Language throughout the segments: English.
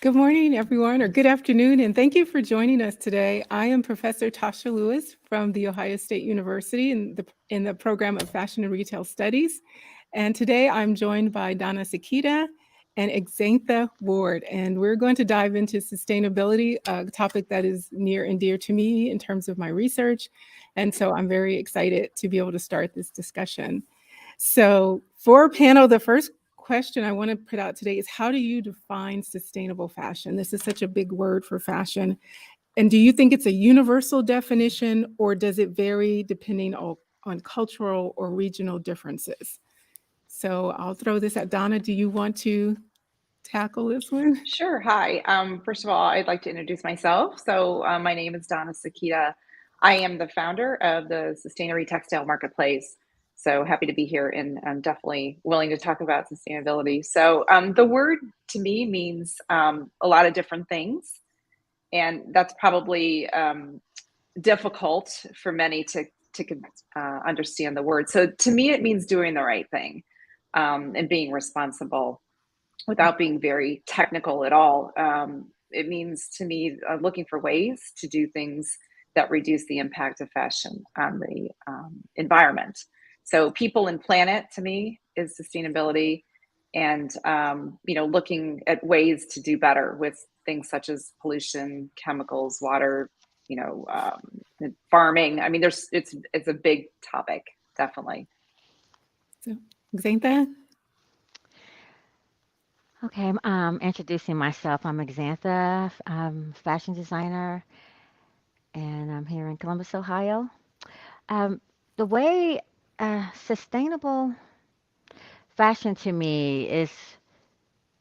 Good morning, everyone, or good afternoon, and thank you for joining us today. I am Professor Tasha Lewis from The Ohio State University in the program of Fashion and Retail Studies. And today I'm joined by Donna Sakita and Exantha Ward, and we're going to dive into sustainability, a topic that is near and dear to me in terms of my research. And so I'm very excited to be able to start this discussion. So, for our panel, the first question I want to put out today is how do you define sustainable fashion? This is such a big word for fashion. And do you think it's a universal definition or does it vary depending on cultural or regional differences? So, I'll throw this at Donna. Do you want to tackle this one? Sure. Hi. First of all, I'd like to introduce myself. My name is Donna Sakita. I am the founder of the Sustainary Textile Marketplace. So, happy to be here and I'm definitely willing to talk about sustainability. The word to me means a lot of different things. And that's probably difficult for many to understand the word. So, to me, it means doing the right thing and being responsible without being very technical at all. It means to me looking for ways to do things that reduce the impact of fashion on the environment. So, people and planet to me is sustainability, and looking at ways to do better with things such as pollution, chemicals, water, farming. I mean, it's a big topic, definitely. So, Xantha? Okay, I'm introducing myself. I'm Exantha, fashion designer, and I'm here in Columbus, Ohio. Um, the way sustainable fashion to me is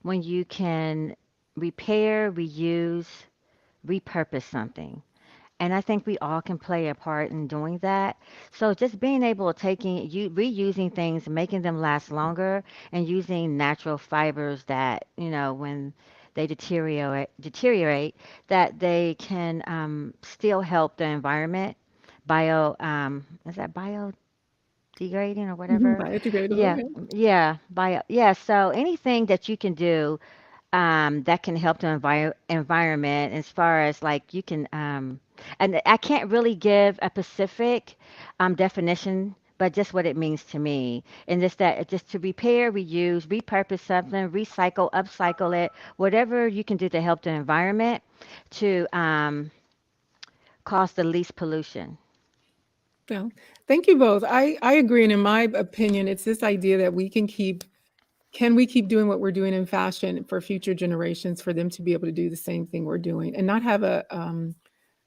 when you can repair, reuse, repurpose something. And I think we all can play a part in doing that. So just being able to reusing things, making them last longer, and using natural fibers that when they deteriorate, that they can still help the environment. Is that biodegrading or whatever? Biodegradable, Yeah, okay. yeah. So anything that you can do that can help the environment as far as like you can and I can't really give a specific definition, but just what it means to me, and just to repair, reuse, repurpose something, recycle, upcycle it, whatever you can do to help the environment to cause the least pollution. Well, thank you both. I agree. And in my opinion, it's this idea that can we keep doing what we're doing in fashion for future generations for them to be able to do the same thing we're doing and not have a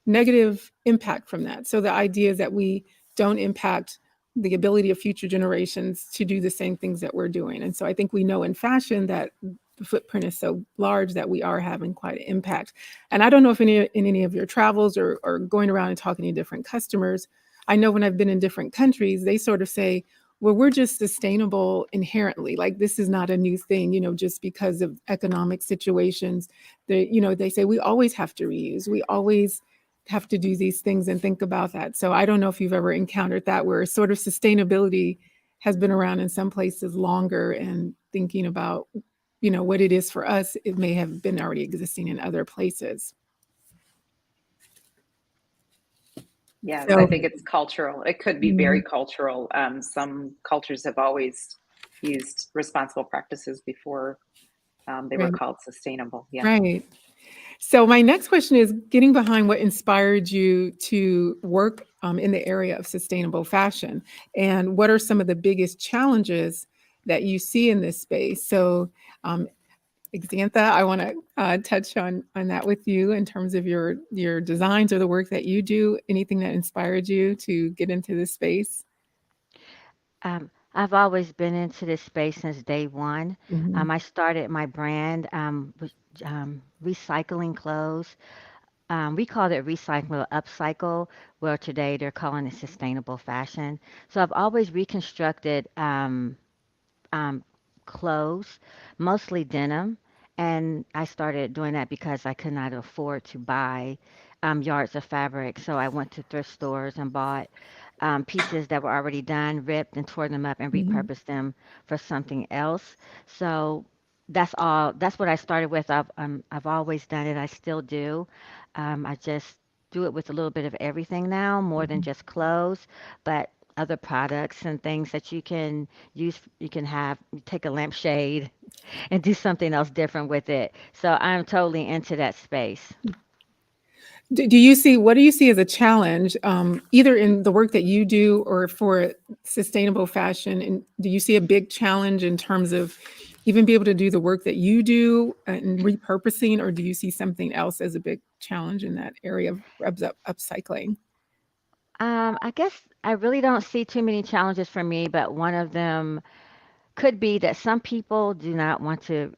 negative impact from that? So the idea is that we don't impact the ability of future generations to do the same things that we're doing. And so I think we know in fashion that the footprint is so large that we are having quite an impact. And I don't know if in any of your travels or going around and talking to different customers, I know when I've been in different countries, they sort of say, well, we're just sustainable inherently. Like this is not a new thing, just because of economic situations. They say we always have to reuse. We always have to do these things and think about that. So I don't know if you've ever encountered that where sort of sustainability has been around in some places longer and thinking about, what it is for us, it may have been already existing in other places. Yes, I So, think it's cultural. It could be very mm, cultural. Some cultures have always used responsible practices before they were right, called sustainable. Yeah. right. So my next question is getting behind what inspired you to work in the area of sustainable fashion, and what are some of the biggest challenges that you see in this space? So, Xantha, I want to touch on that with you in terms of your designs or the work that you do. Anything that inspired you to get into this space? I've always been into this space since day one. Mhm. I started my brand with recycling clothes. We called it recycle or upcycle, where today they're calling it sustainable fashion. So I've always reconstructed um, clothes, mostly denim. And I started doing that because I could not afford to buy yards of fabric. So I went to thrift stores and bought pieces that were already done, ripped and tore them up and Mhm. repurposed them for something else. So that's all. That's what I started with. I've always done it. I still do. I just do it with a little bit of everything now, more than Mhm. just clothes, but other products and things that you can use. You can have you take a lampshade and do something else different with it. So I'm totally into that space. Do you see, what do you see as a challenge, either in the work that you do or for sustainable fashion? And do you see a big challenge in terms of even be able to do the work that you do and repurposing, or do you see something else as a big challenge in that area of upcycling? I guess I really don't see too many challenges for me, but one of them could be that some people do not want to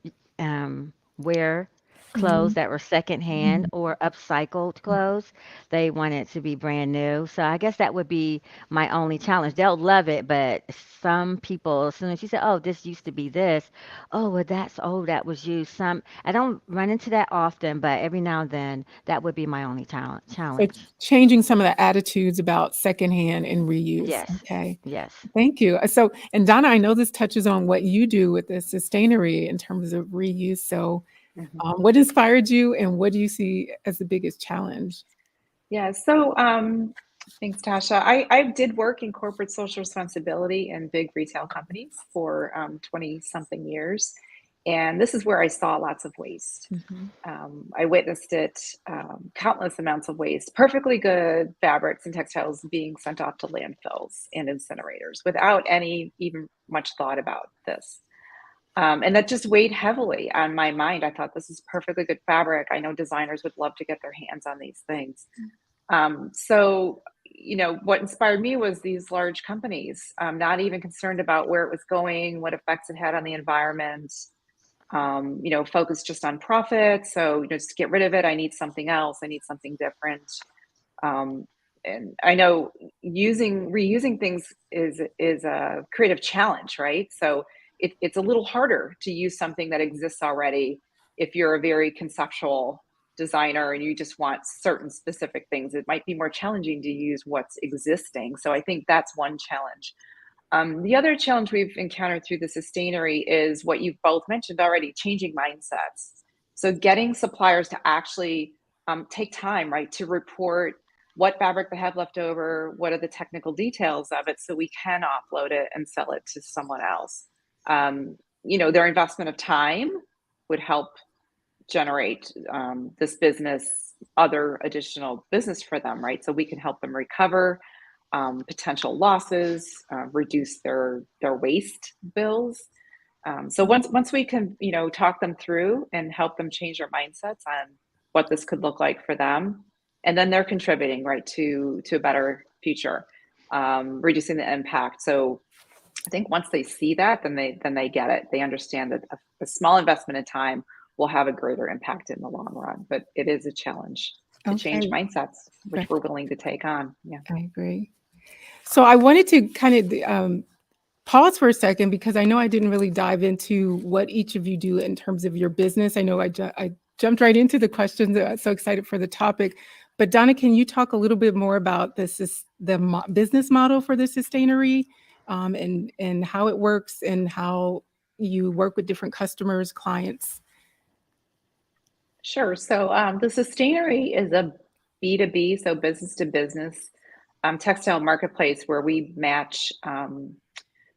wear clothes Mhm. that were secondhand Mhm. or upcycled clothes. They want it to be brand new. So I guess that would be my only challenge. They'll love it, but some people, as soon as you say, "Oh, this used to be this," oh, well, that's oh, that was used. Some I don't run into that often, but every now and then that would be my only So challenge. changing some of the attitudes about secondhand and reuse. Yes, Okay. yes. Thank you. So, and Donna, I know this touches on what you do with the Sustainery in terms of reuse. So, Mhm. what inspired you and what do you see as the biggest challenge? Yeah, so thanks, Tasha. I did work in corporate social responsibility in big retail companies for 20 something years. And this is where I saw lots of waste. Mhm. I witnessed it, countless amounts of waste, perfectly good fabrics and textiles being sent off to landfills and incinerators without any even much thought about this. And that just weighed heavily on my mind. I thought this is perfectly good fabric. I know designers would love to get their hands on these things. What inspired me was these large companies, not even concerned about where it was going, what effects it had on the environment, focused just on profit. So, just get rid of it. I need something else. I need something different. Um, and I know reusing things is a creative challenge, right? So it's a little harder to use something that exists already if you're a very conceptual designer and you just want certain specific things. It might be more challenging to use what's existing. So I think that's one challenge. The other challenge we've encountered through the Sustainery is what you've both mentioned already, changing mindsets. So getting suppliers to actually take time, right, to report what fabric they have left over, what are the technical details of it, so we can offload it and sell it to someone else. Their investment of time would help generate this business, other additional business for them, right? So we can help them recover potential losses, reduce their waste bills. So once we can, talk them through and help them change their mindsets on what this could look like for them, and then they're contributing right to a better future, reducing the impact. So I think once they see that, then they get it. They understand that a small investment in time will have a greater impact in the long run. But it is a challenge to change Okay. mindsets, which Okay. we're willing to take on. Yeah. I agree. So I wanted to kind of pause for a second because I know I didn't really dive into what each of you do in terms of your business. I know I jumped right into the questions. So excited for the topic. But Donna, can you talk a little bit more about the business model for the Sustainery, and how it works and how you work with different customers, clients? Sure. So the Sustainery is a B2B, so business to business textile marketplace where we match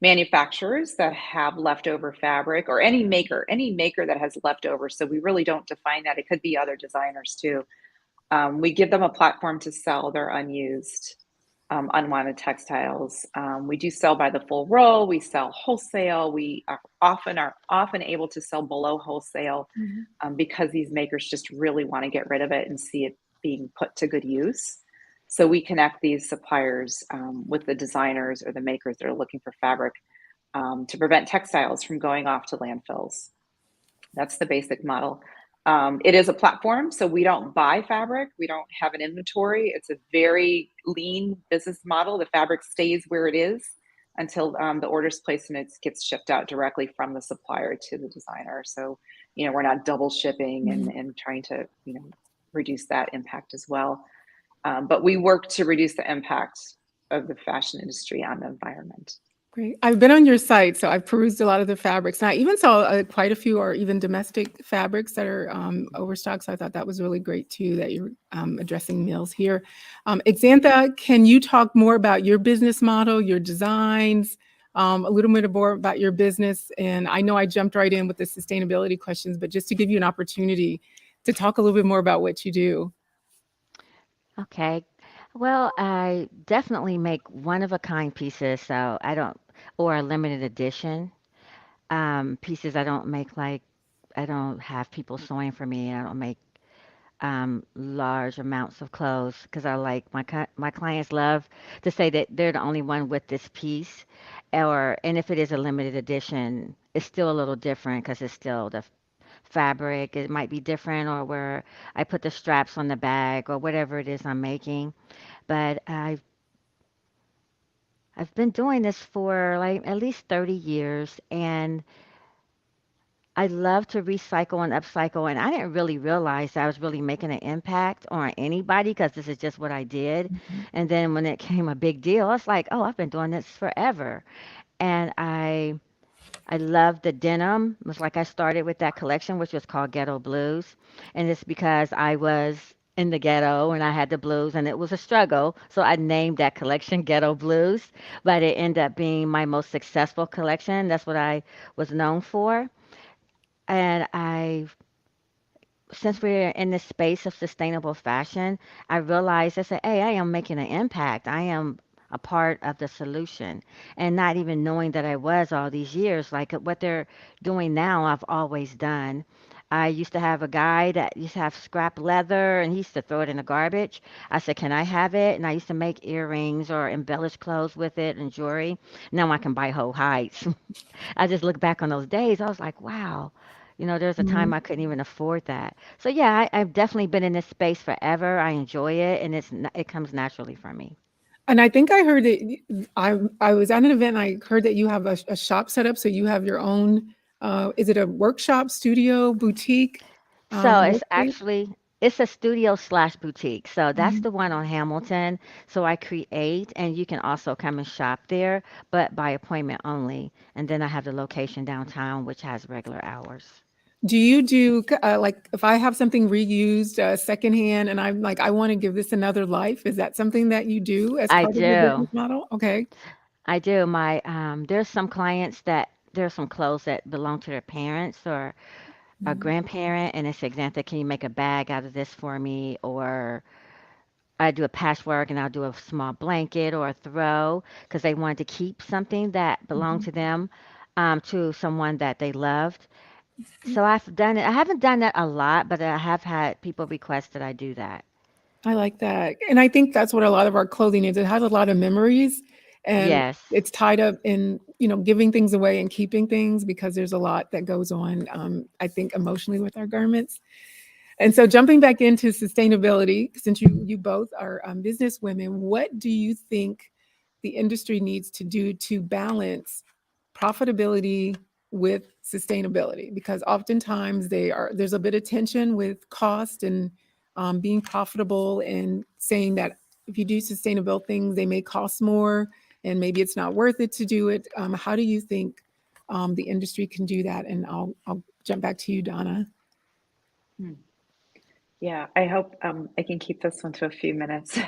manufacturers that have leftover fabric, or any maker that has leftover. So we really don't define that. It could be other designers too. We give them a platform to sell their unused, unwanted textiles. We do sell by the full roll. We sell wholesale. We are often able to sell below wholesale, Mhm. because these makers just really want to get rid of it and see it being put to good use. So we connect these suppliers with the designers or the makers that are looking for fabric, to prevent textiles from going off to landfills. That's the basic model. It is a platform, so we don't buy fabric. We don't have an inventory. It's a very lean business model. The fabric stays where it is until the order's placed and it gets shipped out directly from the supplier to the designer. So, we're not double shipping and, Mhm. and trying to, reduce that impact as well. But we work to reduce the impact of the fashion industry on the environment. Great. I've been on your site, so I've perused a lot of the fabrics. And I even saw quite a few are even domestic fabrics that are overstocked. So I thought that was really great too, that you're addressing meals here. Xantha, can you talk more about your business model, your designs, a little bit more about your business? And I know I jumped right in with the sustainability questions, but just to give you an opportunity to talk a little bit more about what you do. Okay. Well, I definitely make one of a kind pieces, so I don't, or a limited edition pieces. I don't make like, I don't have people sewing for me. I don't make large amounts of clothes because I like my clients love to say that they're the only one with this piece, or and if it is a limited edition, it's still a little different because it's still the fabric. It might be different, or where I put the straps on the bag or whatever it is I'm making. But I've been doing this for like at least 30 years, and I love to recycle and upcycle, and I didn't really realize I was really making an impact on anybody because this is just what I did. Mhm. And then when it came a big deal, I was like, oh, I've been doing this forever. And I love the denim. It was like I started with that collection, which was called Ghetto Blues. And it's because I was in the ghetto and I had the blues and it was a struggle. So I named that collection Ghetto Blues, but it ended up being my most successful collection. That's what I was known for. And since we're in the space of sustainable fashion, I realized I said, hey, I am making an impact. I am a part of the solution. And not even knowing that I was all these years, like what they're doing now, I've always done. I used to have a guy that used to have scrap leather and he used to throw it in the garbage. I said, can I have it? And I used to make earrings or embellish clothes with it and jewelry. Now I can buy whole hides. I just look back on those days. I was like, wow. There's a time I couldn't even afford that. So yeah, I've definitely been in this space forever. I enjoy it, and it comes naturally for me. And I think I heard that I was at an event and I heard that you have a shop set up. So you have your own, is it a workshop, studio, boutique? So Workspace? it's a studio slash boutique. So that's Mhm. the one on Hamilton. So I create, and you can also come and shop there, but by appointment only. And then I have the location downtown, which has regular hours. Do you do like if I have something reused secondhand and I'm like, I want to give this another life, is that something that you do as I part of your do. business model? Okay. I do. There's some clients that there's some clothes that belong to their parents or a Mhm. grandparent, and it's example, can you make a bag out of this for me? Or I do a patchwork and I'll do a small blanket or a throw because they wanted to keep something that belonged Mhm. to them, to someone that they loved. So I've done it. I haven't done that a lot, but I have had people request that I do that. I like that. And I think that's what a lot of our clothing is. It has a lot of memories and Yes, it's tied up in, giving things away and keeping things because there's a lot that goes on, I think, emotionally with our garments. And so jumping back into sustainability, since you both are business women, what do you think the industry needs to do to balance profitability with sustainability? Because oftentimes there's a bit of tension with cost and being profitable and saying that if you do sustainable things, they may cost more and maybe it's not worth it to do it. How do you think the industry can do that? And I'll jump back to you, Donna. Hmm. Yeah, I hope I can keep this one to a few minutes.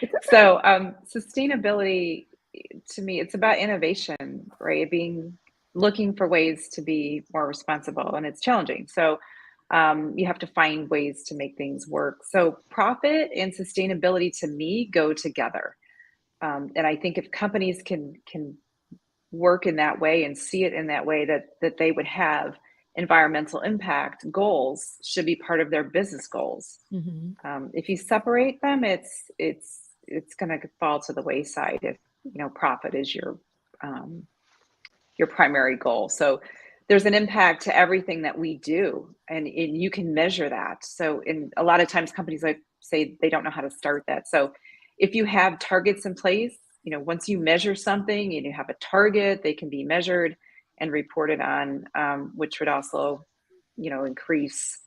It's So, sustainability to me, it's about innovation, right? Being looking for ways to be more responsible, and it's challenging. So, you have to find ways to make things work. So, profit and sustainability to me go together. And I think if companies can work in that way and see it in that way, that they would have environmental impact goals should be part of their business goals. Mhm. If you separate them, it's going to fall to the wayside if profit is your primary goal. So there's an impact to everything that we do, and you can measure that. So in a lot of times companies like say they don't know how to start that. So if you have targets in place, once you measure something and you have a target, they can be measured and reported on, which would also increase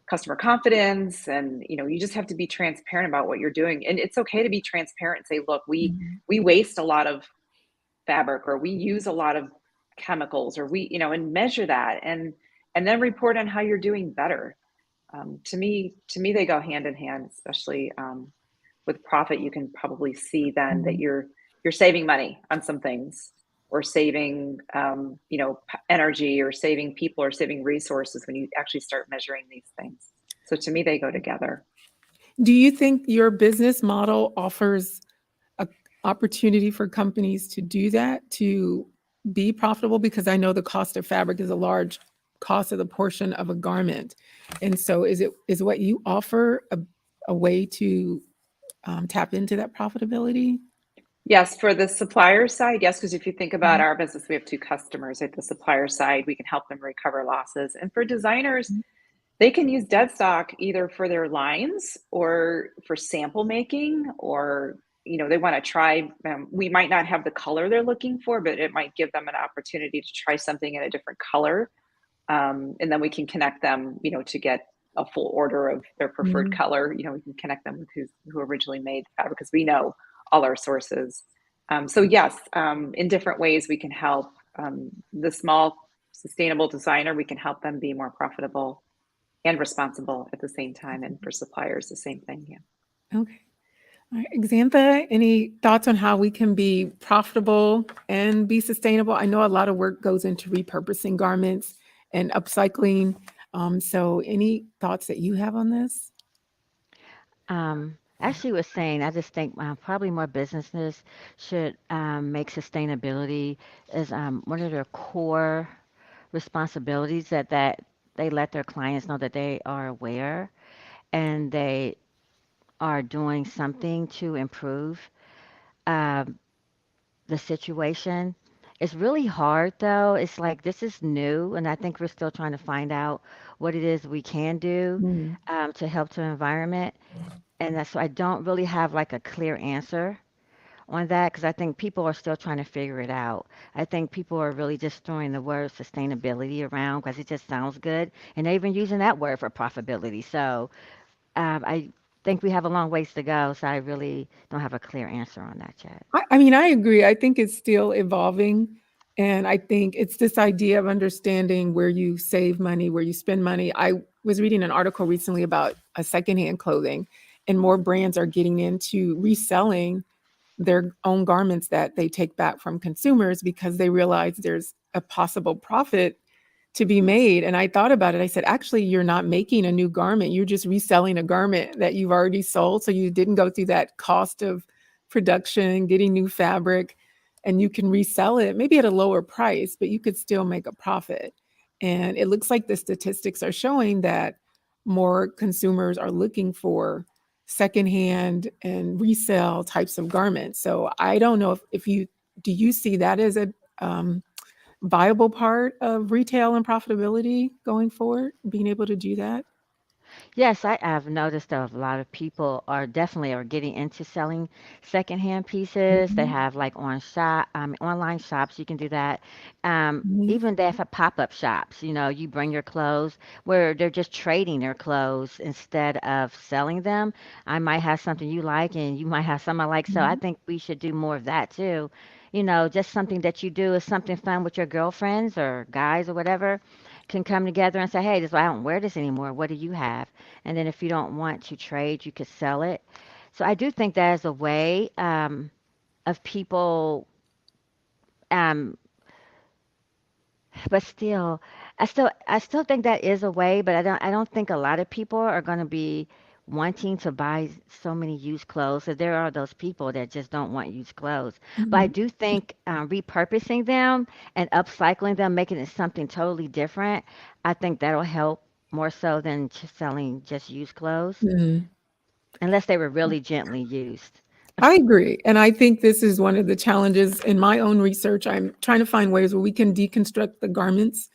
customer confidence. And you just have to be transparent about what you're doing, and it's okay to be transparent and say, look, we Mhm. we waste a lot of fabric, or we use a lot of chemicals, or we, and measure that, and then report on how you're doing better. To me, they go hand in hand, especially with profit. You can probably see then that Mhm. you're saving money on some things, or saving energy, or saving people, or saving resources when you actually start measuring these things. So to me, they go together. Do you think your business model offers a opportunity for companies to do that, to be profitable? Because I know the cost of fabric is a large cost of the portion of a garment. And so is what you offer a way to tap into that profitability? Yes, for the supplier side, yes, because if you think about Mhm. our business, we have two customers. At the supplier side, we can help them recover losses. And for designers, they can use dead stock either for their lines, or for sample making, or they want to try. We might not have the color they're looking for, but it might give them an opportunity to try something in a different color, and then we can connect them, to get a full order of their preferred Mhm. color. We can connect them with who originally made the fabric, because we know all our sources. So yes, in different ways we can help the small sustainable designer. We can help them be more profitable and responsible at the same time. And for suppliers, the same thing. Yeah. Okay. All right. Xantha, any thoughts on how we can be profitable and be sustainable? I know a lot of work goes into repurposing garments and upcycling. So any thoughts that you have on this? As she was saying, I just think probably more businesses should make sustainability as one of their core responsibilities, that they let their clients know that they are aware and they are doing something to improve um, the situation. It's really hard though. It's like this is new, and I think we're still trying to find out what it is we can do Mm. to help the environment. And that's why I don't really have like a clear answer on that, because I think people are still trying to figure it out. I think people are really just throwing the word sustainability around because it just sounds good, and they're even using that word for profitability. So I think we have a long ways to go. So I really don't have a clear answer on that yet. I mean, I agree. I think it's still evolving. And I think it's this idea of understanding where you save money, where you spend money. I was reading an article recently about a secondhand clothing, and more brands are getting into reselling their own garments that they take back from consumers because they realize there's a possible profit to be made. And I thought about it. I said, actually, you're not making a new garment. You're just reselling a garment that you've already sold. So you didn't go through that cost of production, getting new fabric, and you can resell it maybe at a lower price, but you could still make a profit. And it looks like the statistics are showing that more consumers are looking for secondhand and resale types of garments. So I don't know if you do you see that as a viable part of retail and profitability going forward, being able to do that? Yes, I've noticed that a lot of people are definitely are getting into selling secondhand pieces. They Mhm, have like online shops. You can do that. mhm, Even they have pop-up shops. You bring your clothes where they're just trading their clothes instead of selling them. I might have something you like, and you might have some I like. So I mhm, think we should do more of that too. Just something that you do is something fun with your girlfriends or guys or whatever can come together and say, hey, this I don't wear this anymore. What do you have? And then if you don't want to trade, you could sell it. So I do think that is a way of people, um, but still, I still think that is a way, but I don't think a lot of people are going to be wanting to buy so many used clothes. So there are those people that just don't want used clothes. But I mhm. do think repurposing them and upcycling them, making it something totally different, I think that'll help more so than just selling just used clothes, Mm. unless they were really gently used. I agree. And I think this is one of the challenges in my own research. I'm trying to find ways where we can deconstruct the garments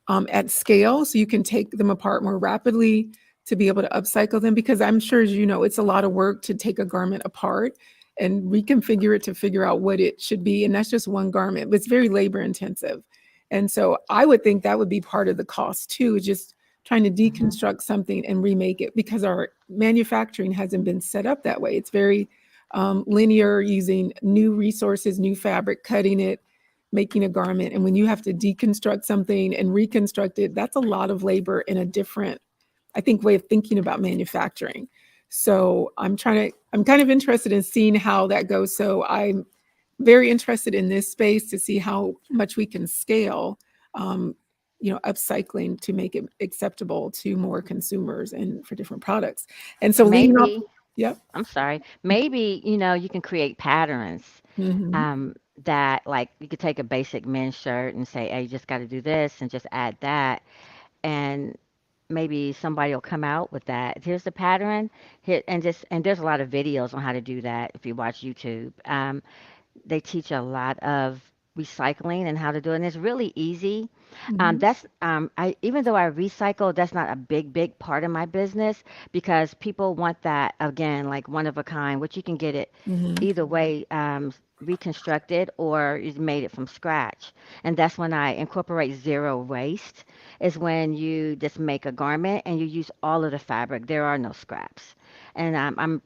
at scale so you can take them apart more rapidly to be able to upcycle them. Because I'm sure, as you know, it's a lot of work to take a garment apart and reconfigure it to figure out what it should be. And that's just one garment, but it's very labor intensive. And so I would think that would be part of the cost too, just trying to Hmm. deconstruct something and remake it because our manufacturing hasn't been set up that way. It's very linear, using new resources, new fabric, cutting it, making a garment. And when you have to deconstruct something and reconstruct it, that's a lot of labor in a different, I think, way of thinking about manufacturing. So I'm kind of interested in seeing how that goes. So I'm very interested in this space to see how much we can scale, upcycling to make it acceptable to more consumers and for different products. And so leading off, Maybe, yep. I'm sorry, maybe, you can create patterns Mhm. that, like, you could take a basic men's shirt and say, hey, you just got to do this and just add that. And maybe somebody will come out with that. Here's the pattern. And there's a lot of videos on how to do that if you watch YouTube. They teach a lot of recycling and how to do it. And it's really easy. Mhm. That's I even though I recycle, that's not a big part of my business because people want that again, like one of a kind, which you can get it Mhm. either way, reconstructed or you made it from scratch. And that's when I incorporate zero waste. Is when you just make a garment and you use all of the fabric. There are no scraps. And I'm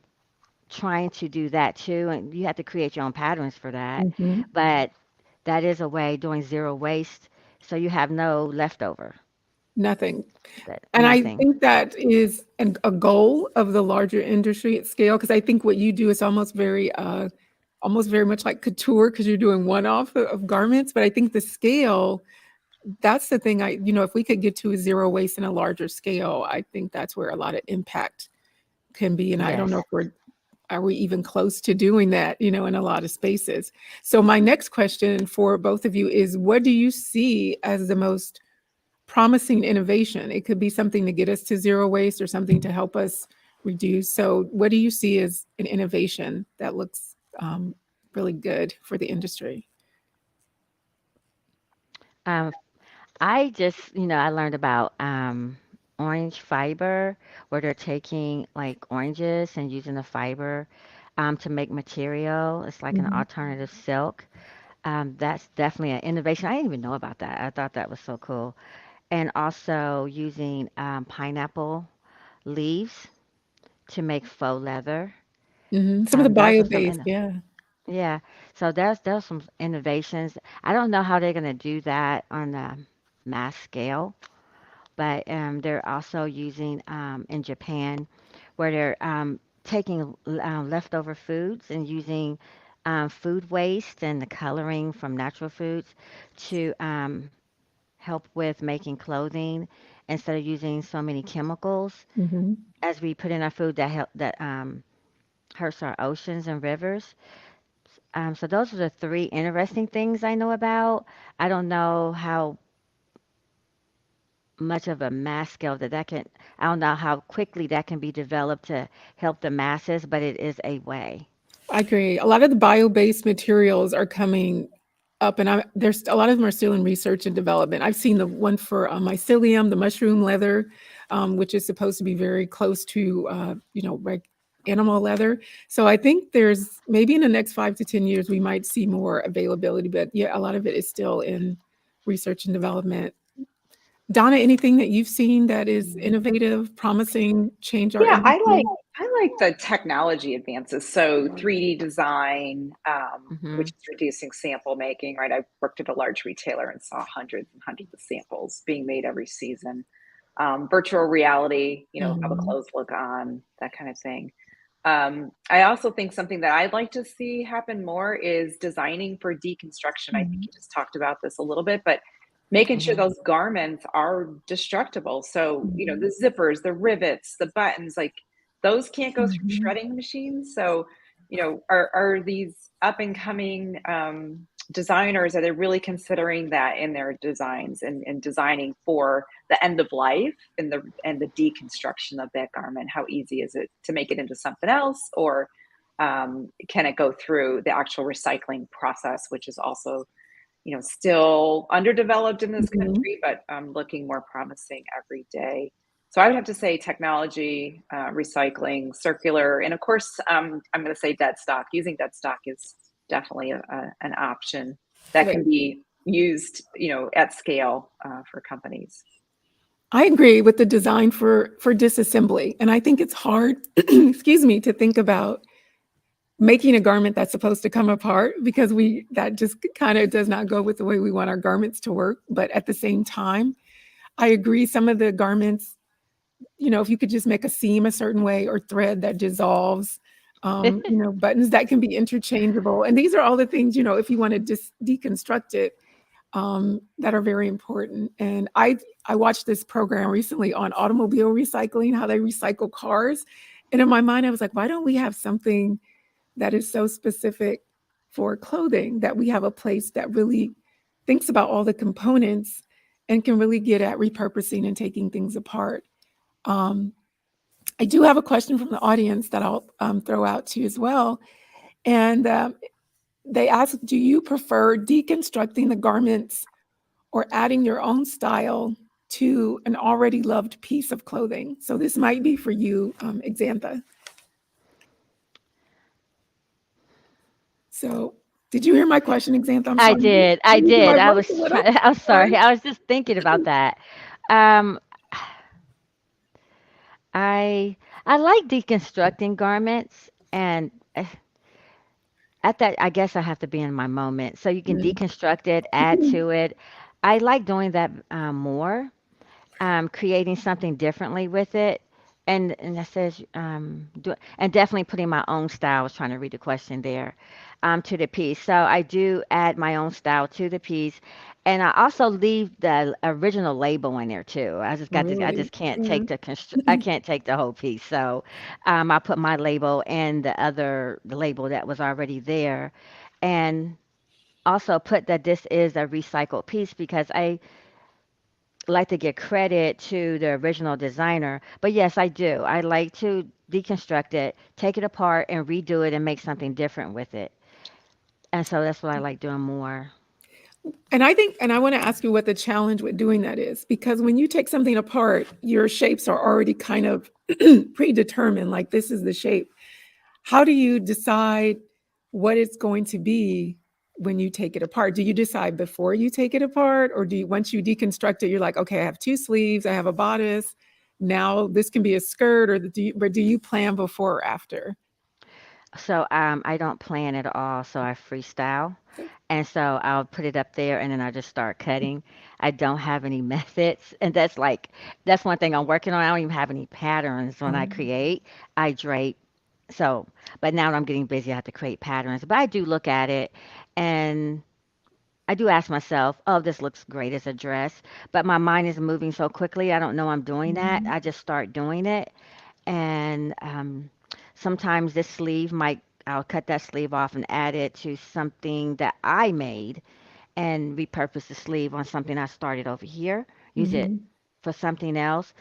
trying to do that too, and you have to create your own patterns for that. Mhm. But that is a way doing zero waste, so you have no leftover. Nothing. That And I nothing. think that is a goal of the larger industry at scale, because I think what you do is almost very much like couture, because you're doing one-off of garments. But I think the scale, that's the thing. If we could get to a zero waste in a larger scale, I think that's where a lot of impact can be. And I don't know Yes. if are we even close to doing that, in a lot of spaces. So my next question for both of you is, what do you see as the most promising innovation? It could be something to get us to zero waste or something to help us reduce. So what do you see as an innovation that looks really good for the industry? Um, I just, I learned about orange fiber, where they're taking like oranges and using the fiber to make material. It's like an Mhm. alternative silk. That's definitely an innovation. I didn't even know about that. I thought that was so cool. And also using pineapple leaves to make faux leather. Mhm. Some of the Those are some, bio-based, yeah. yeah. So there's some innovations. I don't know how they're going to do that on a mass scale, but they're also using in Japan, where they're taking leftover foods and using food waste and the coloring from natural foods to help with making clothing instead of using so many chemicals Mhm. as we put in our food that hurts our oceans and rivers. So those are the three interesting things I know about. I don't know how much of a mass scale that can. I don't know how quickly that can be developed to help the masses, but it is a way. I agree. A lot of the bio-based materials are coming up, and there's a lot of them are still in research and development. I've seen the one for mycelium, the mushroom leather, which is supposed to be very close to, animal leather. So I think there's maybe in the next 5 to 10 years we might see more availability, but yeah, a lot of it is still in research and development. Donna, anything that you've seen that is innovative, promising, change our Yeah, industry? I like the technology advances. So 3D design, which Hmm. is reducing sample making, right? I worked at a large retailer and saw hundreds and hundreds of samples being made every season. Virtual reality, how the Mhm. clothes look on, that kind of thing. I also think something that I'd like to see happen more is designing for deconstruction. I think Mhm. you just talked about this a little bit, but making sure Hmm. those garments are destructible. So, Mhm. the zippers, the rivets, the buttons, like those can't go through Mhm. shredding machines. So, are these up and coming designers, are they really considering that in their designs and designing for the end of life and the deconstruction of that garment? How easy is it to make it into something else, or can it go through the actual recycling process, which is also still underdeveloped in this Mhm. country, but looking more promising every day. So I would have to say technology, recycling, circular, and of course, I'm going to say dead stock. Using dead stock is definitely an option that can Right. be used, at scale for companies. I agree with the design for disassembly, and I think it's hard, excuse me, to think about making a garment that's supposed to come apart, because that just kind of does not go with the way we want our garments to work. But at the same time, I agree, some of the garments, if you could just make a seam a certain way or thread that dissolves, buttons that can be interchangeable. And these are all the things, if you want to just deconstruct it, that are very important. And I watched this program recently on automobile recycling, how they recycle cars. And in my mind, I was like, why don't we have something that is so specific for clothing, that we have a place that really thinks about all the components and can really get at repurposing and taking things apart. I do have a question from the audience that I'll throw out to you as well. And they ask, do you prefer deconstructing the garments or adding your own style to an already loved piece of clothing? So this might be for you, Xantha. So did you hear my question, Xantha? I'm I sorry. did. I Did you hear did. my I voice was a little? I'm sorry. Sorry. I was just thinking about that. Um, I I like deconstructing garments, and at that, I guess I have to be in my moment. So you can Mm. deconstruct it, add to it. I like doing that more, creating something differently with it. And that says, and definitely putting my own style. I was trying to read the question there, to the piece. So I do add my own style to the piece, and I also leave the original label in there too. I Really? just can't Yeah. take I can't take the whole piece. So, I put my label and the label that was already there, and also put that this is a recycled piece because I like to give credit to the original designer. But yes, I do. I like to deconstruct it, take it apart, and redo it and make something different with it. And so that's what I like doing more. And I want to ask you what the challenge with doing that is, because when you take something apart, your shapes are already kind of predetermined, like this is the shape. How do you decide what it's going to be when you take it apart? Do you decide before you take it apart, or once you deconstruct it, you're like, okay, I have two sleeves, I have a bodice, now this can be a skirt, or do you plan before or after? So I don't plan at all. So I freestyle. Okay. And so I'll put it up there and then I just start cutting. I don't have any methods. And that's one thing I'm working on. I don't even have any patterns when I Um, create. I drape. So, but now that I'm getting busy, I have to create patterns. But I do look at it and I do ask myself, oh, this looks great as a dress. But my mind is moving so quickly. I don't know I'm doing that. mhm, I just start doing it. And sometimes this sleeve might, I'll cut that sleeve off and add it to something that I made and repurpose the sleeve on something I started over here, use it mhm. for something else.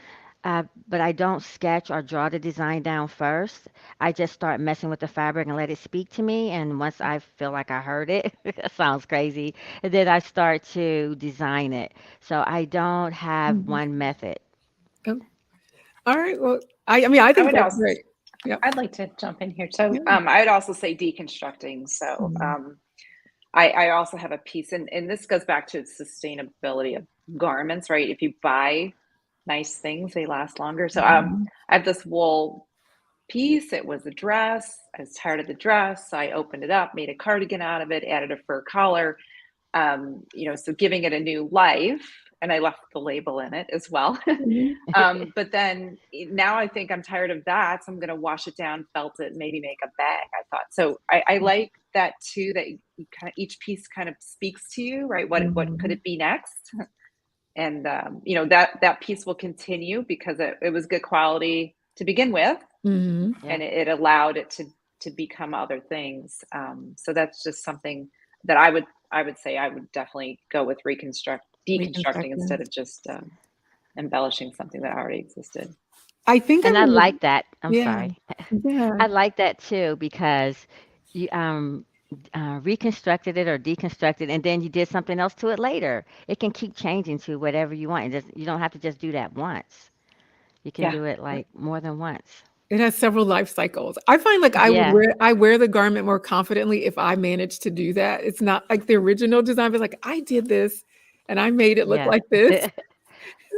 But I don't sketch or draw the design down first. I just start messing with the fabric and let it speak to me. And once I feel like I heard it, it sounds crazy, and then I start to design it. So I don't have Mhm. one method. Oh, all right. Well, I mean, I I think would that's also, great. Yep. I'd like to jump in here. So Yeah. I would also say deconstructing. So Mhm. I also have a piece, and this goes back to sustainability of garments, right? If you buy nice things, they last longer. So Mhm. I have this wool piece. It was a dress. I was tired of the dress. So I opened it up, made a cardigan out of it, added a fur collar, so giving it a new life. And I left the label in it as well. Mhm. But then now I think I'm tired of that. So I'm going to wash it down, felt it, maybe make a bag, I thought. So I like that too, that you kind of, each piece kind of speaks to you, right? What could Mhm. it be next? And, that piece will continue because it was good quality to begin with, Mhm. Yeah. and it allowed it to become other things. So that's just something that I would say I would definitely go with deconstructing Reconstruction. instead of just embellishing something that already existed. I think And I'm I gonna, like that. I'm yeah, sorry. yeah. I like that too because you reconstructed it or deconstructed, and then you did something else to it later. It can keep changing to whatever you want. You don't have to just do that once. You can Yeah. do it like more than once. It has several life cycles. I find like Yeah. I wear the garment more confidently if I manage to do that. It's not like the original design, but like I did this and I made it look Yeah. like this.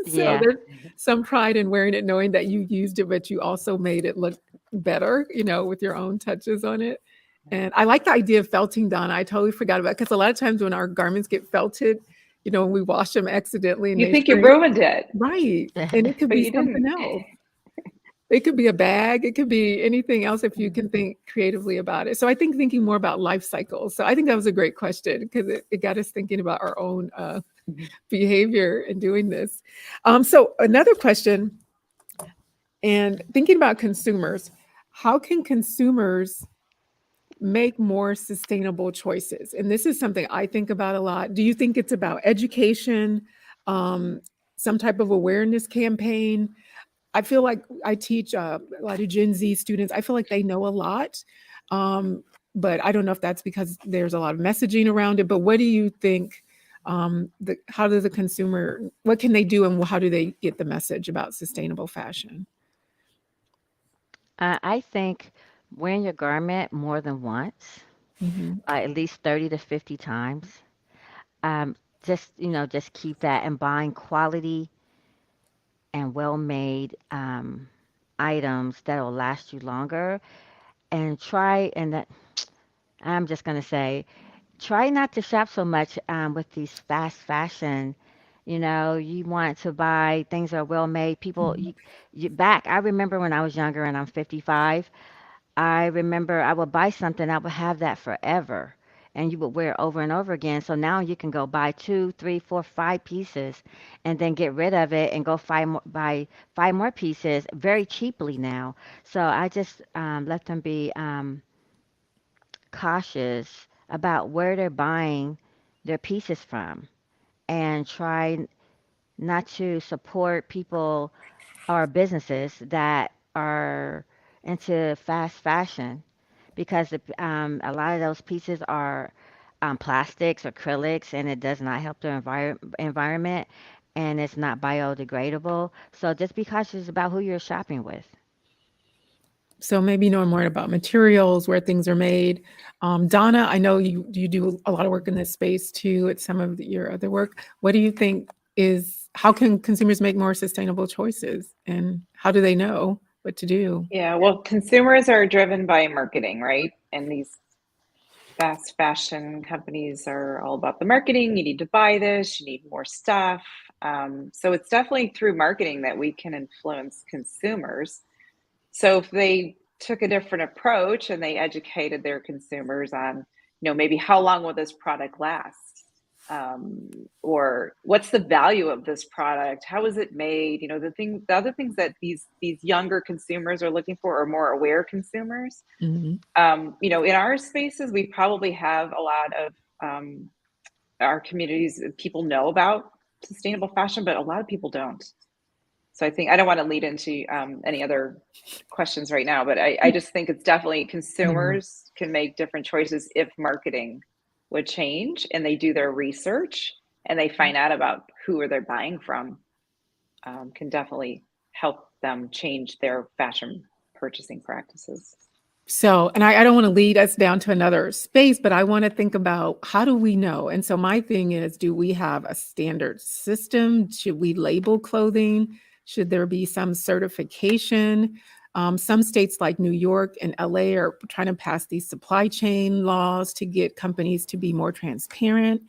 So Yeah. there's some pride in wearing it, knowing that you used it, but you also made it look better, with your own touches on it. And I like the idea of felting, Donna. I totally forgot about it because a lot of times when our garments get felted, when we wash them accidentally and You they think you shrink, ruined it, right? And it could but be you something didn't. else. It could be a bag. It could be anything else if you can think creatively about it. So I think thinking more about life cycles. So I think that was a great question because it got us thinking about our own Mhm. behavior in doing this. So another question, and thinking about consumers, how can consumers make more sustainable choices? And this is something I think about a lot. Do you think it's about education, um, some type of awareness campaign? I feel like I teach a lot of Gen Z students. I feel like they know a lot, um, but I don't know if that's because there's a lot of messaging around it. But what do you think? How does the consumer? What can they do, and how do they get the message about sustainable fashion? I think wearing your garment more than once, Hmm. at least 30 to 50 times. Um, just keep that and buying quality and well-made items that will last you longer. And I'm just gonna say, try not to shop so much with these fast fashion. You want to buy things that are well made. I remember when I was younger and I'm 55. I remember I would buy something, I would have that forever. And you would wear it over and over again. So now you can go buy two, three, four, five pieces and then get rid of it and go buy five more pieces very cheaply now. So I just let them be cautious about where they're buying their pieces from and try not to support people or businesses that are into fast fashion because a lot of those pieces are plastics, acrylics, and it does not help the environment and it's not biodegradable. So just be cautious about who you're shopping with. So maybe knowing more about materials, where things are made. Donna, I know you do a lot of work in this space too at some of your other work. What do you think how can consumers make more sustainable choices, and how do they know what to do? Yeah, well, consumers are driven by marketing, right? And these fast fashion companies are all about the marketing. You need to buy this, you need more stuff. So it's definitely through marketing that we can influence consumers. So if they took a different approach and they educated their consumers on, maybe how long will this product last? Or what's the value of this product? How is it made? The other things that these younger consumers are looking for are more aware consumers. Mhm. In our spaces, we probably have a lot of our communities, people know about sustainable fashion, but a lot of people don't. So I think I don't want to lead into any other questions right now, but I just think it's definitely Yeah. consumers can make different choices if marketing would change and they do their research and they find out about who are they buying from, can definitely help them change their fashion purchasing practices. So, and I don't want to lead us down to another space, but I want to think about how do we know? And so my thing is, do we have a standard system? Should we label clothing? Should there be some certification? Some states like New York and LA are trying to pass these supply chain laws to get companies to be more transparent.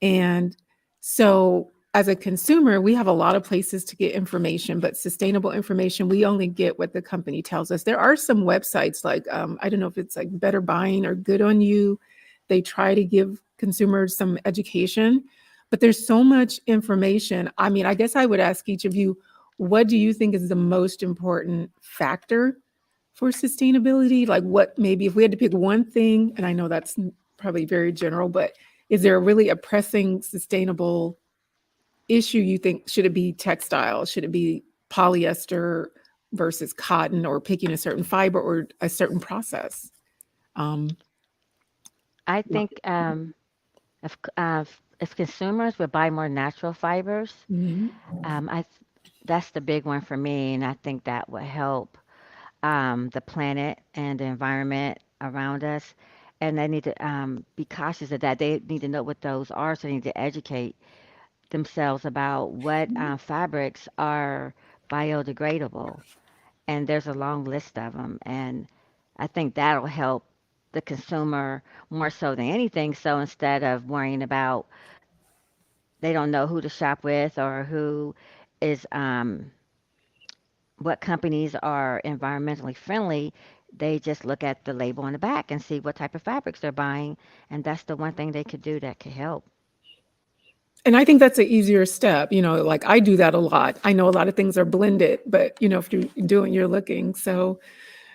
And so, as a consumer, we have a lot of places to get information, but sustainable information, we only get what the company tells us. There are some websites like, I don't know if it's like Better Buying or Good on You. They try to give consumers some education, but there's so much information. I mean, I guess I would ask each of you, what do you think is the most important factor for sustainability? Like, what maybe if we had to pick one thing, and I know that's probably very general, but is there really a pressing sustainable issue you think? Should it be textile? Should it be polyester versus cotton, or picking a certain fiber or a certain process? Um, I yeah. think if consumers would buy more natural fibers, Mhm. um, I th- that's the big one for me, and I think that would help the planet and the environment around us. And they need to be cautious of that. They need to know what those are, so they need to educate themselves about what fabrics are biodegradable. And there's a long list of them. And I think that'll help the consumer more so than anything. So instead of worrying about they don't know who to shop with or who is what companies are environmentally friendly, they just look at the label on the back and see what type of fabrics they're buying, and that's the one thing they could do that could help. And I think that's an easier step. Like I do that a lot. I know a lot of things are blended, but if you're doing, you're looking. So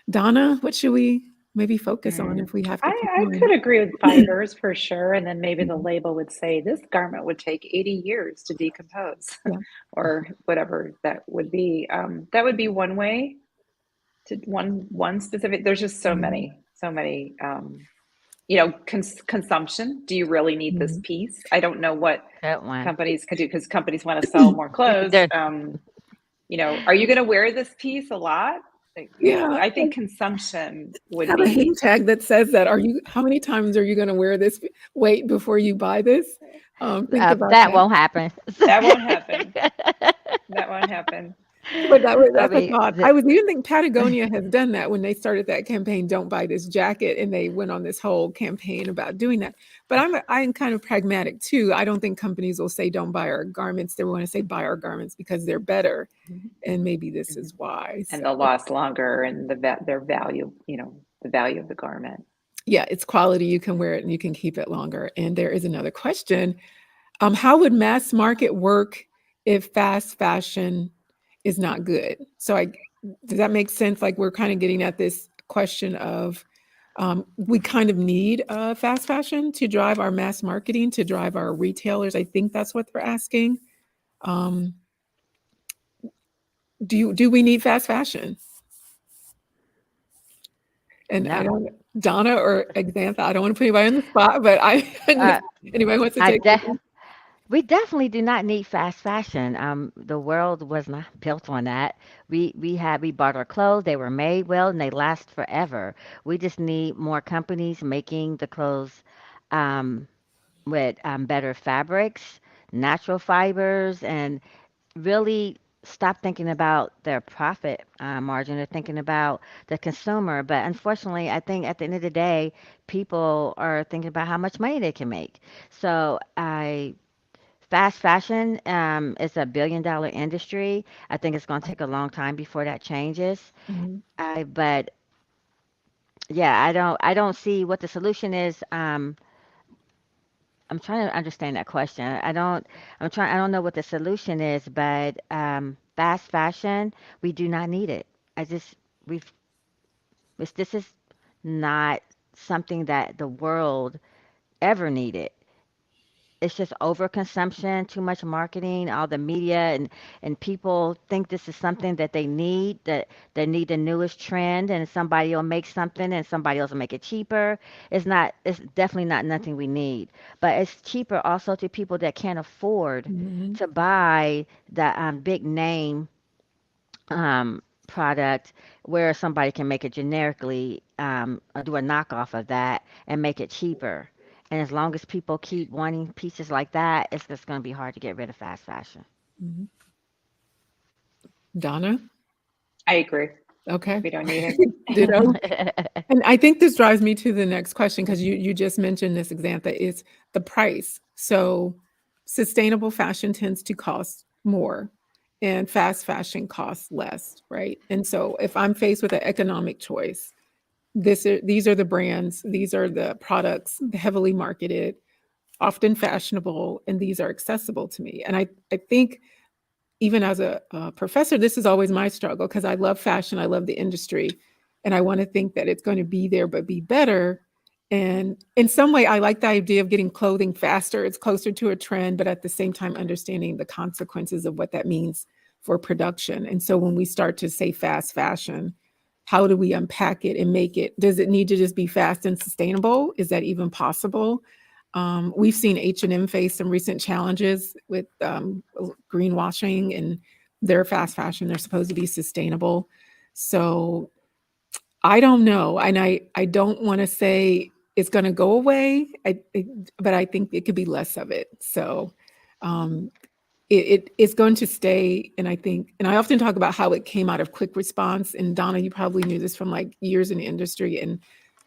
Donna, what should we maybe focus on if we have to pick I one? could agree with fibers for sure. And then maybe the Mhm. label would say this garment would take 80 years to decompose Yeah. or whatever that would be. That would be one way to one specific. There's just so Mhm. many, consumption. Do you really need this Mhm. piece? I don't know what That one. companies could do because companies want to sell more clothes. There, Are you going to wear this piece a lot? Yeah. I think consumption would Have a hang be. tag that says that. How many times are you going to wear this? Wait before you buy this. Think about that that. won't happen. That won't happen. That won't happen. But I that's a mean, thought. I was even thinking Patagonia has done that when they started that campaign, "Don't buy this jacket," and they went on this whole campaign about doing that. But I'm kind of pragmatic too. I don't think companies will say, "Don't buy our garments." They want to say, "Buy our garments because they're better," and maybe this is why. And So they'll last longer and their value, the value of the garment. yeah, it's quality. You can wear it and you can keep it longer. And there is another question. How would mass market work if fast fashion is not good? So does that make sense? Like we're kind of getting at this question of we kind of need fast fashion to drive our mass marketing, to drive our retailers. I think that's what they're asking. Um, do we need fast fashion? And I no. don't, Donna or Xantha, I don't want to put anybody on the spot, but Uh, anybody wants to I take this de- one? we definitely do not need fast fashion. The world was not built on that. We bought our clothes. They were made well and they last forever. We just need more companies making the clothes um, with better fabrics, natural fibers, and really stop thinking about their profit margin. They're thinking about the consumer. But unfortunately, I think at the end of the day, people are thinking about how much money they can make. So I fast fashion is a $1 billion industry. I think it's going to take a long time before that changes. Mhm. But yeah, I don't see what the solution is. I'm trying to understand that question. I don't know what the solution is, but fast fashion, we do not need it. I just, we've, this is not something that the world ever needed. It's just overconsumption, too much marketing, all the media, and people think this is something that they need, that they need the newest trend, and somebody will make something and somebody else will make it cheaper. It's definitely not nothing we need. But it's cheaper also to people that can't afford Mhm. to buy the big name product where somebody can make it generically, or do a knockoff of that and make it cheaper. And as long as people keep wanting pieces like that, it's just going to be hard to get rid of fast fashion. Mhm. Donna? I agree. Okay. We don't need it. Ditto. And I think this drives me to the next question because you just mentioned this example is the price. So sustainable fashion tends to cost more and fast fashion costs less, right? And so if I'm faced with an economic choice, these are the brands, these are the products, heavily marketed, often fashionable, and these are accessible to me. And I think even as a professor, this is always my struggle because I love fashion, I love the industry, and I want to think that it's going to be there but be better. And in some way, I like the idea of getting clothing faster. It's closer to a trend, but at the same time, understanding the consequences of what that means for production. And so when we start to say fast fashion, how do we unpack it and make it? Does it need to just be fast and sustainable? Is that even possible? We've seen H&M face some recent challenges with greenwashing and their fast fashion. They're supposed to be sustainable. So I don't know. And I don't want to say it's going to go away, but I think it could be less of it. So um, it's going to stay. And I often talk about how it came out of quick response. And Donna, you probably knew this from like years in the industry. And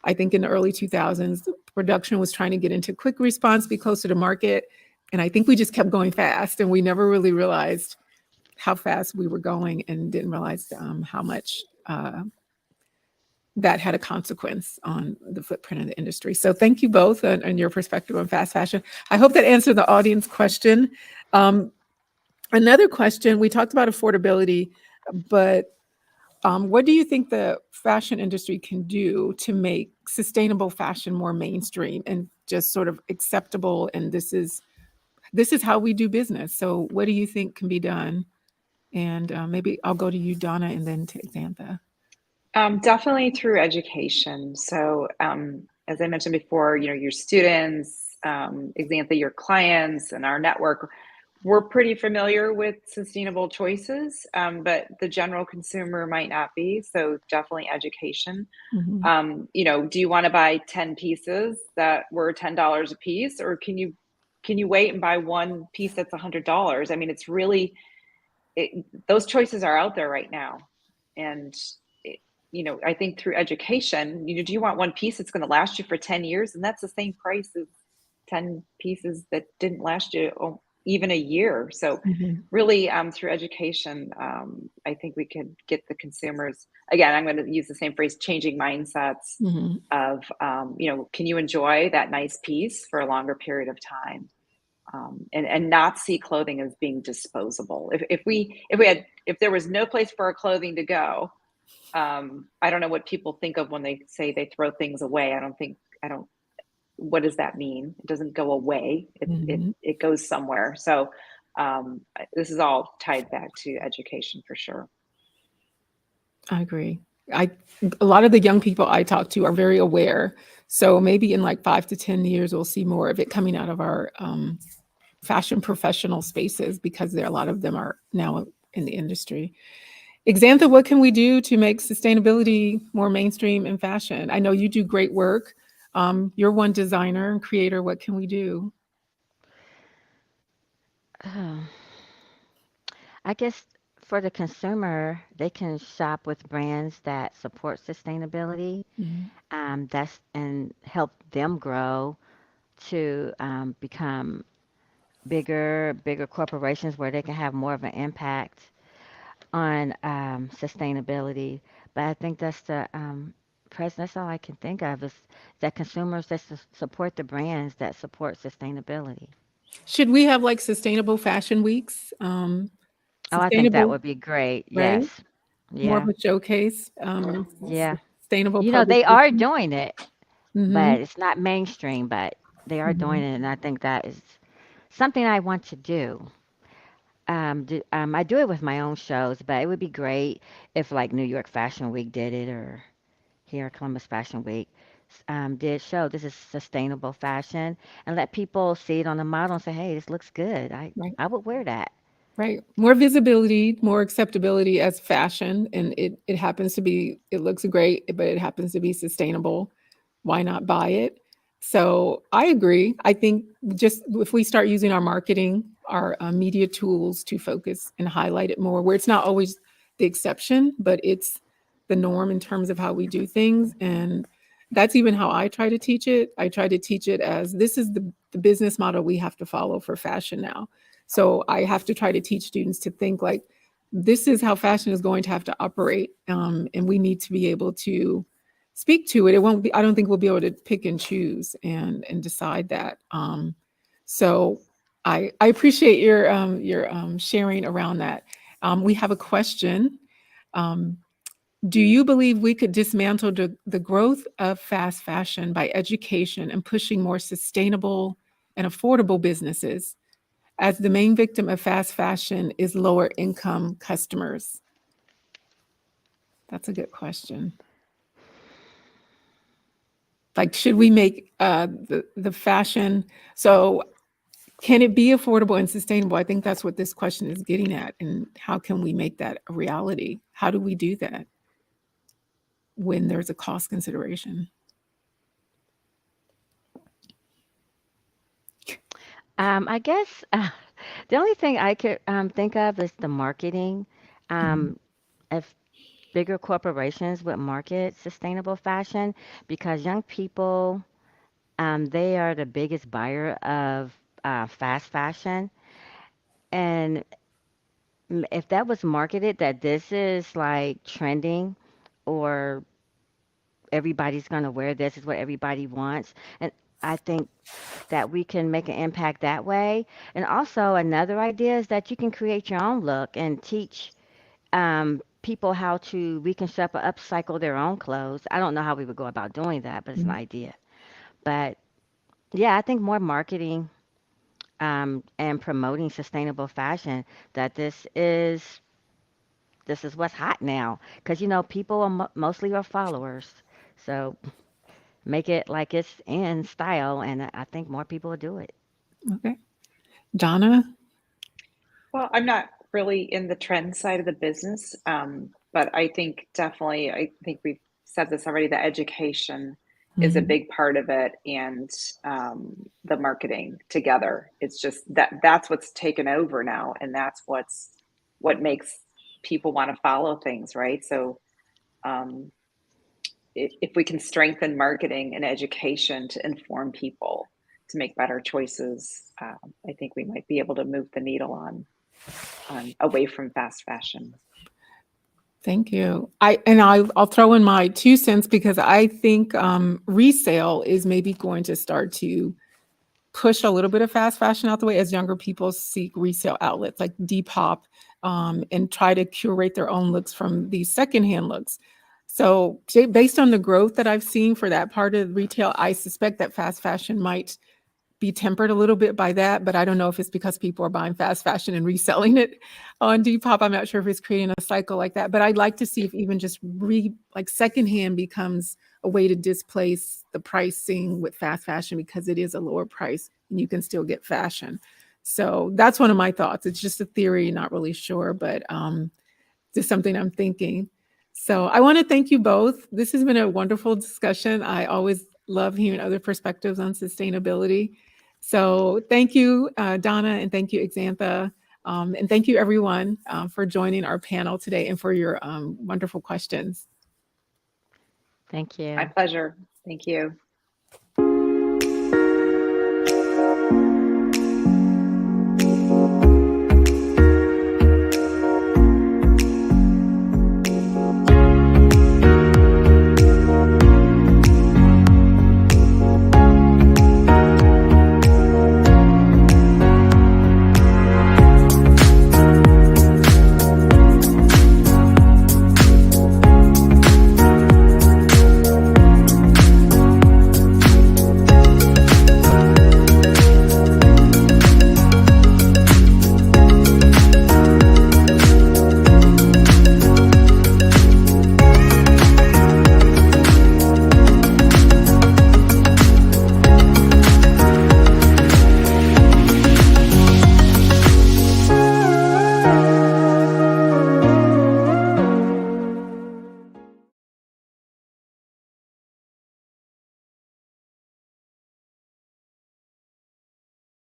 I think in the early 2000s, production was trying to get into quick response, be closer to market. And I think we just kept going fast and we never really realized how fast we were going and didn't realize how much that had a consequence on the footprint of the industry. So thank you both and your perspective on fast fashion. I hope that answered the audience question. Another question, we talked about affordability, but what do you think the fashion industry can do to make sustainable fashion more mainstream and just sort of acceptable? And this is how we do business. So what do you think can be done? And maybe I'll go to you, Donna, and then to Xantha. Definitely through education. So, as I mentioned before, your students, Xantha, your clients, and our network, we're pretty familiar with sustainable choices, but the general consumer might not be. So, definitely education. Mhm. Do you want to buy 10 pieces that were $10 a piece, or can you wait and buy one piece that's $100? I mean, it's really those choices are out there right now, and I think through education, do you want one piece that's going to last you for 10 years? And that's the same price as 10 pieces that didn't last you even a year. So Mhm. really, through education, I think we could get the consumers, again, I'm going to use the same phrase, changing mindsets Mhm. of, can you enjoy that nice piece for a longer period of time? And not see clothing as being disposable. If there was no place for our clothing to go, I don't know what people think of when they say they throw things away. I don't, what does that mean? It doesn't go away. Mhm. It goes somewhere. So, this is all tied back to education for sure. I agree. A lot of the young people I talk to are very aware. So maybe in like 5 to 10 years, we'll see more of it coming out of our fashion professional spaces because a lot of them are now in the industry. Xantha, what can we do to make sustainability more mainstream in fashion? I know you do great work. You're one designer and creator. What can we do? Oh, I guess for the consumer, they can shop with brands that support sustainability. Mhm. That's and help them grow to become bigger corporations where they can have more of an impact on sustainability. But I think that's the that's all I can think of is that consumers that support the brands that support sustainability. Should we have like sustainable fashion weeks? Oh, I think that Sustainable, would be great. right? Yes. More of Yeah. a showcase, Yeah. sustainable They are publication. doing it, Mhm. but it's not mainstream, but they are doing Mhm. it, and I think that is something I want to do. I do it with my own shows, but it would be great if like New York Fashion Week did it or here Columbus Fashion Week did show this is sustainable fashion and let people see it on the model and say, hey, this looks good. Right. I would wear that. Right. More visibility, more acceptability as fashion, and it happens to be it looks great, but it happens to be sustainable. Why not buy it? So I agree. I think just if we start using our marketing, our media tools to focus and highlight it more, where it's not always the exception, but it's the norm in terms of how we do things. And that's even how I try to teach it. I try to teach it as this is the business model we have to follow for fashion now. So I have to try to teach students to think like this is how fashion is going to have to operate, and we need to be able to speak to it. It won't be. I don't think we'll be able to pick and choose and decide that. So I appreciate your sharing around that. We have a question. Um, do you believe we could dismantle the growth of fast fashion by education and pushing more sustainable and affordable businesses, as the main victim of fast fashion is lower income customers? That's a good question. Like, should we make the fashion so can it be affordable and sustainable? I think that's what this question is getting at. And how can we make that a reality? How do we do that when there's a cost consideration? I guess the only thing I could think of is the marketing. Mhm. If bigger corporations would market sustainable fashion because young people, they are the biggest buyer of fast fashion. And if that was marketed that this is like trending or everybody's going to wear this is what everybody wants. And I think that we can make an impact that way. And also another idea is that you can create your own look and teach people how to reconstruct or upcycle their own clothes. I don't know how we would go about doing that, but it's an Mhm. idea. But yeah, I think more marketing and promoting sustainable fashion that this is what's hot now because people are mostly are followers. So make it like it's in style, and I think more people will do it. Okay. Donna? Well, I'm not really in the trend side of the business, but I think definitely, I think we've said this already, the education is a Mhm. big part of it, and the marketing together. It's just that's what's taken over now, and that's what makes people want to follow things, right? So um, if we can strengthen marketing and education to inform people to make better choices, I think we might be able to move the needle on away from fast fashion. Thank you. I'll throw in my 2 cents because I think resale is maybe going to start to push a little bit of fast fashion out the way as younger people seek resale outlets like Depop, and try to curate their own looks from these secondhand looks. So based on the growth that I've seen for that part of retail, I suspect that fast fashion might be tempered a little bit by that, but I don't know if it's because people are buying fast fashion and reselling it on Depop. I'm not sure if it's creating a cycle like that, but I'd like to see if even just like secondhand becomes a way to displace the pricing with fast fashion because it is a lower price and you can still get fashion. So that's one of my thoughts. It's just a theory, not really sure, but just something I'm thinking. So I want to thank you both. This has been a wonderful discussion. I always love hearing other perspectives on sustainability. So thank you, Donna, and thank you, Exantha. And thank you, everyone, for joining our panel today and for your wonderful questions. Thank My you. pleasure. Thank you.